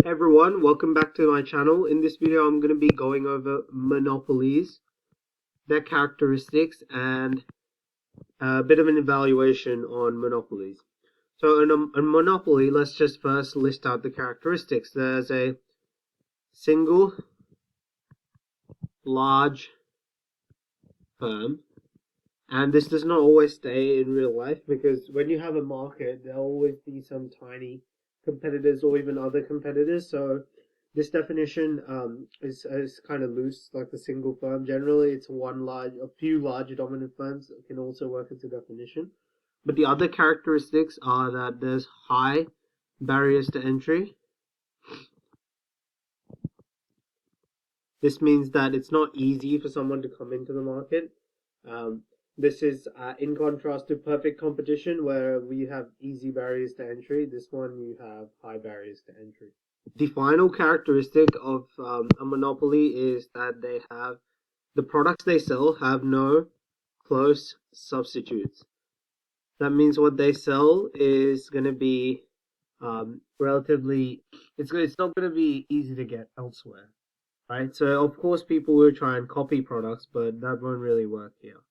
Hey everyone, welcome back to my channel. In this video I'm going to be going over monopolies, their characteristics, and a bit of an evaluation on monopolies. So in a monopoly, let's just first list out the characteristics. There's a single large firm, and this does not always stay in real life because when you have a market, there'll always be some tiny competitors or even other competitors. So this definition is kind of loose, like the single firm. Generally, it's a few large dominant firms that can also work as a definition. But the other characteristics are that there's high barriers to entry. This means that it's not easy for someone to come into the market. This is in contrast to perfect competition, where we have easy barriers to entry. This one, you have high barriers to entry. The final characteristic of a monopoly is that the products they sell have no close substitutes. That means what they sell is going to be relatively, it's not going to be easy to get elsewhere, right? So of course people will try and copy products, but that won't really work here.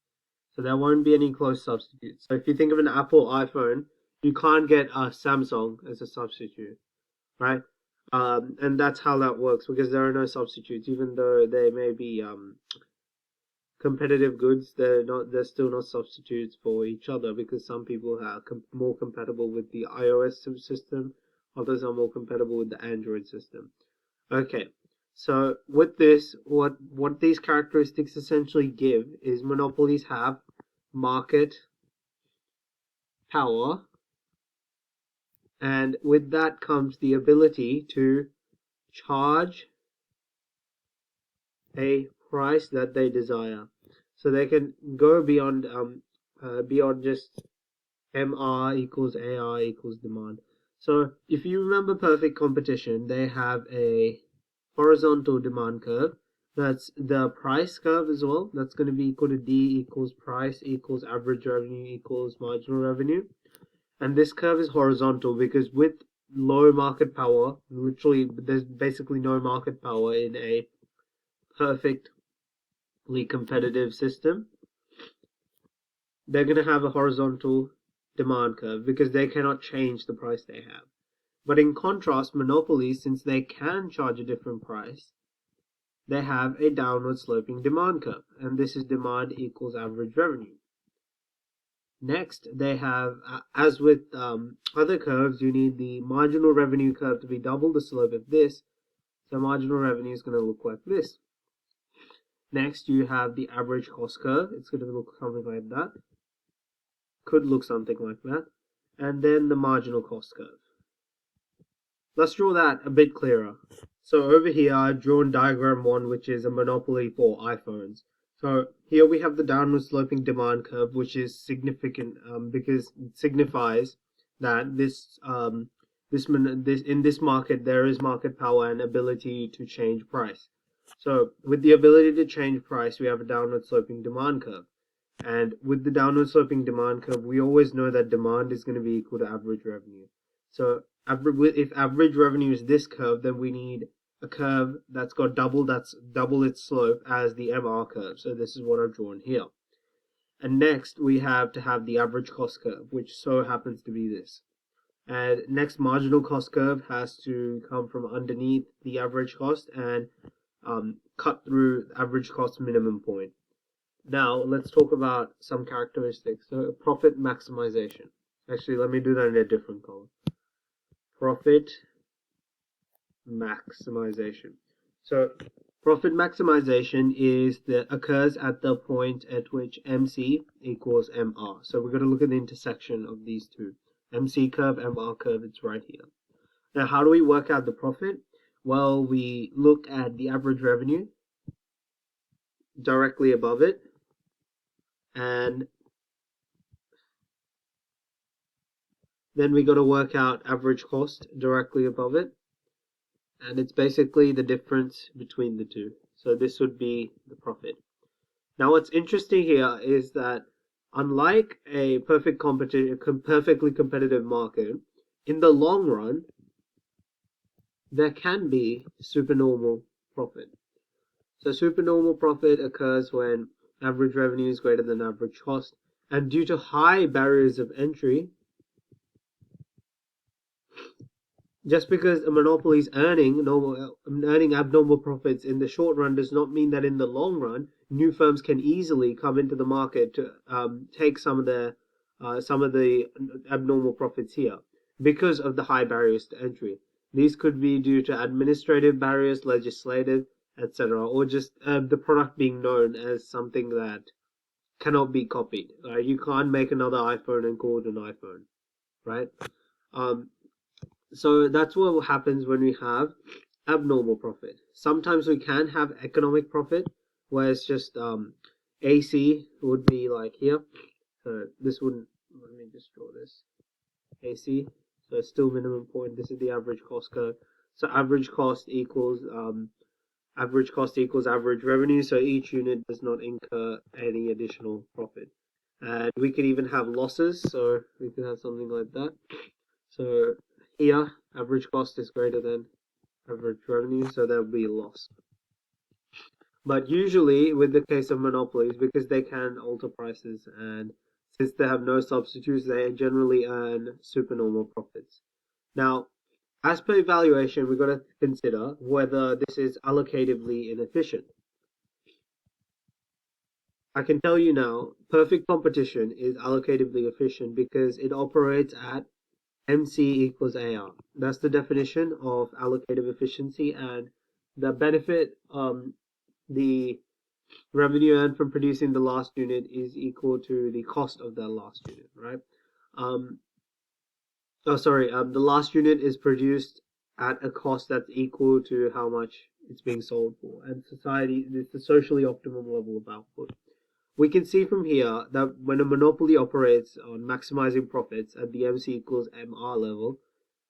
So there won't be any close substitutes. So if you think of an Apple iPhone, you can't get a Samsung as a substitute, right? And that's how that works because there are no substitutes, even though they may be competitive goods. They're still not substitutes for each other because some people are more compatible with the iOS system, others are more compatible with the Android system. Okay, so with this, what these characteristics essentially give is monopolies have market power, and with that comes the ability to charge a price that they desire. So they can go beyond just MR equals AR equals demand. So if you remember perfect competition, they have a horizontal demand curve. That's the price curve as well. That's going to be equal to D equals price equals average revenue equals marginal revenue. And this curve is horizontal because with low market power, literally there's basically no market power in a perfectly competitive system, they're going to have a horizontal demand curve because they cannot change the price they have. But in contrast, monopolies, since they can charge a different price, they have a downward sloping demand curve, and this is demand equals average revenue. Next, they have, as with other curves, you need the marginal revenue curve to be double the slope of this, so marginal revenue is going to look like this. Next, you have the average cost curve. It's going to look something like that. Could look something like that. And then the marginal cost curve. Let's draw that a bit clearer. So over here, I've drawn diagram 1, which is a monopoly for iPhones. So here we have the downward sloping demand curve, which is significant because it signifies that in this market there is market power and ability to change price. So with the ability to change price, we have a downward sloping demand curve. And with the downward sloping demand curve, we always know that demand is going to be equal to average revenue. So if average revenue is this curve, then we need a curve that's double its slope as the MR curve. So this is what I've drawn here. And next we have to have the average cost curve, which so happens to be this. And next, marginal cost curve has to come from underneath the average cost and cut through average cost minimum point. Now, let's talk about some characteristics. So, profit maximization. Actually, let me do that in a different color. Profit maximization. So, profit maximization occurs at the point at which MC equals MR. So, we're going to look at the intersection of these two. MC curve, MR curve, it's right here. Now, how do we work out the profit? Well, we look at the average revenue directly above it, and then we got to work out average cost directly above it, and it's basically the difference between the two. So this would be the profit. Now what's interesting here is that unlike a perfectly competitive market, in the long run, there can be supernormal profit. So supernormal profit occurs when average revenue is greater than average cost, and due to high barriers of entry, just because a monopoly is earning abnormal profits in the short run does not mean that in the long run, new firms can easily come into the market to take some of the abnormal profits here because of the high barriers to entry. These could be due to administrative barriers, legislative, etc., or just the product being known as something that cannot be copied. Right? You can't make another iPhone and call it an iPhone, right? Um, so that's what happens when we have abnormal profit. Sometimes we can have economic profit, where it's just AC would be like here. So this wouldn't. Let me just draw this. AC. So it's still minimum point. This is the average cost curve. So average cost equals average revenue. So each unit does not incur any additional profit. And we could even have losses. So we could have something like that. So here, average cost is greater than average revenue, so there will be a loss. But usually, with the case of monopolies, because they can alter prices and since they have no substitutes, they generally earn supernormal profits. Now, as per evaluation, we've got to consider whether this is allocatively inefficient. I can tell you now, perfect competition is allocatively efficient because it operates at MC equals AR. That's the definition of allocative efficiency, and the benefit, the revenue earned from producing the last unit is equal to the cost of that last unit, right? The last unit is produced at a cost that's equal to how much it's being sold for, and society is the socially optimum level of output. We can see from here that when a monopoly operates on maximizing profits at the MC equals MR level,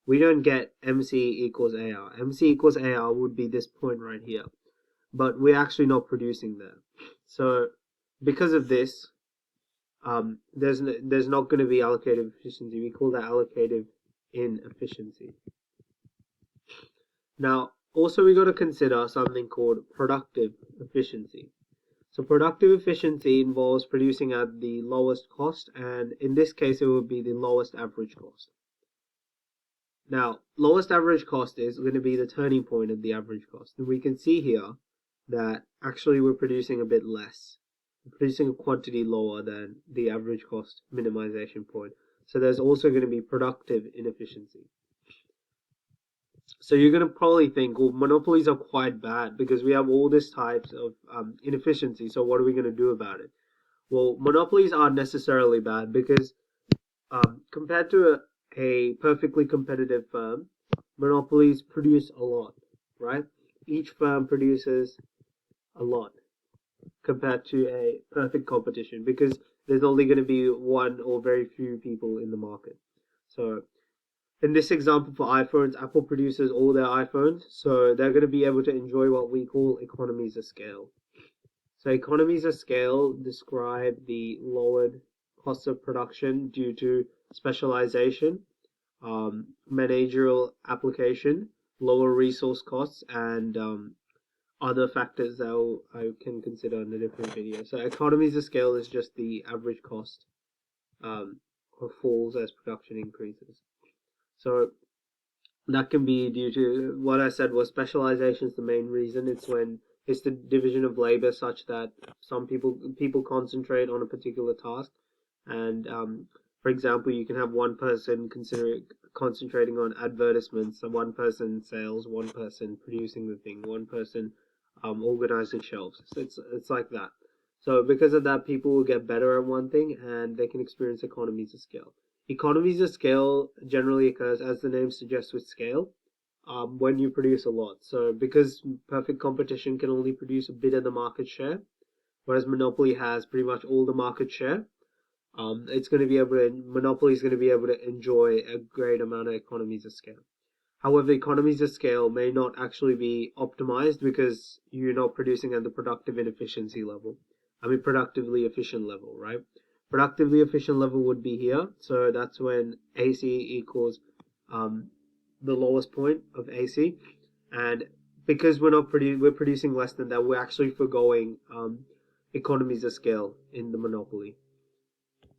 we don't get MC equals AR. MC equals AR would be this point right here, but we're actually not producing there. So because of this, there's not going to be allocative efficiency. We call that allocative inefficiency. Now, also we got to consider something called productive efficiency. So productive efficiency involves producing at the lowest cost, and in this case it would be the lowest average cost. Now, lowest average cost is going to be the turning point of the average cost. And we can see here that actually we're producing a bit less. We're producing a quantity lower than the average cost minimization point. So there's also going to be productive inefficiency. So you're going to probably think, well, monopolies are quite bad because we have all these types of inefficiency. So what are we going to do about it? Well, monopolies aren't necessarily bad because compared to a perfectly competitive firm, monopolies produce a lot, right? Each firm produces a lot compared to a perfect competition because there's only going to be one or very few people in the market. So in this example for iPhones, Apple produces all their iPhones, so they're going to be able to enjoy what we call economies of scale. So economies of scale describe the lowered costs of production due to specialization, managerial application, lower resource costs, and other factors that I can consider in a different video. So economies of scale is just the average cost falls as production increases. So that can be due to what I said was specialization is the main reason. It's the division of labor such that some people concentrate on a particular task, and for example, you can have one person concentrating on advertisements, so one person sales, one person producing the thing, one person organizing shelves. So it's like that. So because of that, people will get better at one thing, and they can experience economies of scale. Economies of scale generally occurs, as the name suggests, with scale, when you produce a lot. So because perfect competition can only produce a bit of the market share, whereas monopoly has pretty much all the market share, monopoly is going to be able to enjoy a great amount of economies of scale. However, economies of scale may not actually be optimized because you're not producing at the productively efficient level, right? Productively efficient level would be here. So that's when AC equals the lowest point of AC, and because we're producing less than that, we're actually foregoing economies of scale in the monopoly.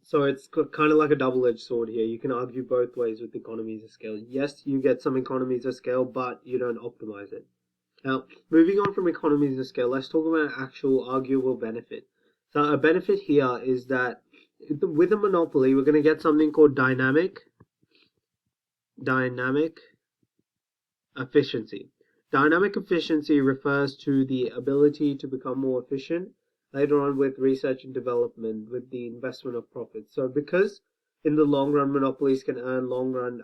So it's kind of like a double-edged sword here. You can argue both ways with economies of scale. Yes, you get some economies of scale, but you don't optimize it. Now, moving on from economies of scale, let's talk about an actual arguable benefit. So a benefit here is that with a monopoly, we're going to get something called dynamic efficiency. Dynamic efficiency refers to the ability to become more efficient later on with research and development, with the investment of profits. So because in the long run, monopolies can earn long run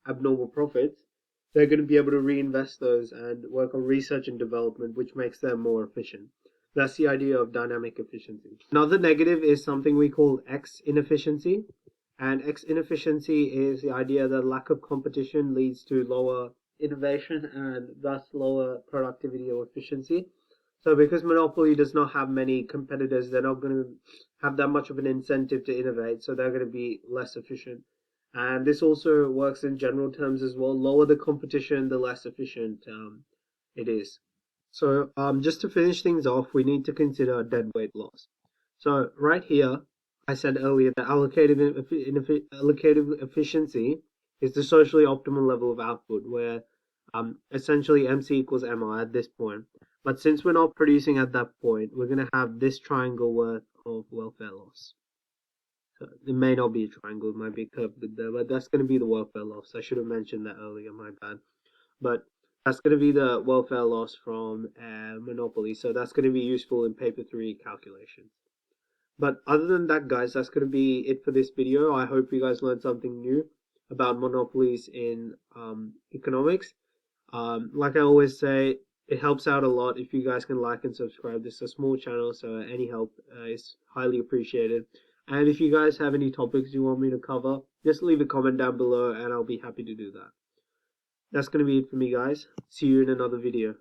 abnormal profits, they're going to be able to reinvest those and work on research and development, which makes them more efficient. That's the idea of dynamic efficiency. Another negative is something we call X inefficiency. And X inefficiency is the idea that lack of competition leads to lower innovation and thus lower productivity or efficiency. So because monopoly does not have many competitors, they're not going to have that much of an incentive to innovate, so they're going to be less efficient. And this also works in general terms as well. Lower the competition, the less efficient it is. So just to finish things off, we need to consider deadweight loss. So right here, I said earlier that allocative efficiency is the socially optimal level of output, where essentially MC equals MR at this point. But since we're not producing at that point, we're going to have this triangle worth of welfare loss. So it may not be a triangle, it might be a curve there, but that's going to be the welfare loss. I should have mentioned that earlier, my bad. But that's going to be the welfare loss from monopoly. So that's going to be useful in paper 3 calculations. But other than that, guys, that's going to be it for this video. I hope you guys learned something new about monopolies in economics. Like I always say, it helps out a lot if you guys can like and subscribe. This is a small channel, so any help is highly appreciated. And if you guys have any topics you want me to cover, just leave a comment down below and I'll be happy to do that. That's going to be it for me, guys. See you in another video.